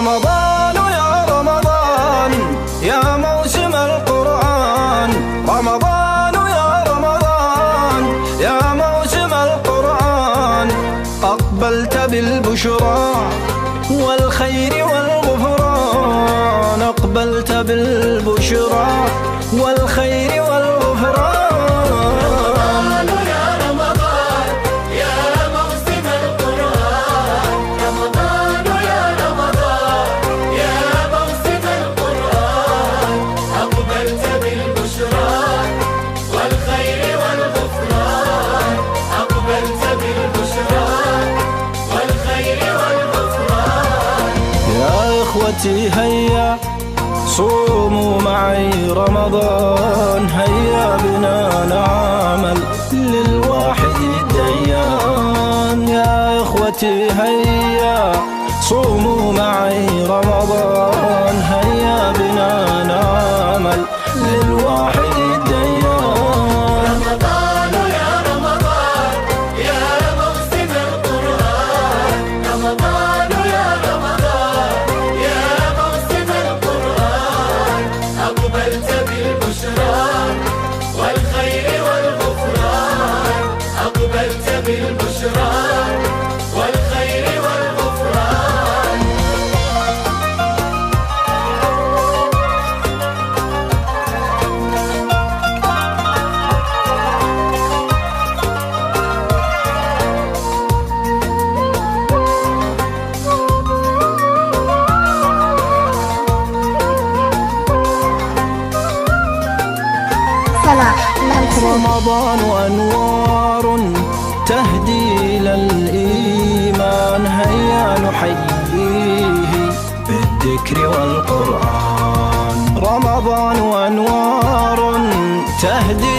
رمضان يا رمضان يا موسم القرآن، رمضان يا رمضان يا موسم القرآن، أقبلت بالبشرى والخير والغفران، أقبلت بالبشرى والخير والغفران. إخوتي هيا صوموا معي رمضان، هيا بنا نعمل للواحد الديان. يا إخوتي هيا صوموا معي رمضان، هيا بنا نعمل للواحد الديان. رمضان يا رمضان يا موسم القرآن، رمضان يا رمضان يا موسم القرآن، أقبلت بالبشرى والخير والغفران، أقبلت بالبشرى والخير والغفران. رمضان أنوار تهدي إلى الإيمان، هيا نحييه بالذكر والقرآن. رمضان أنوار تهدي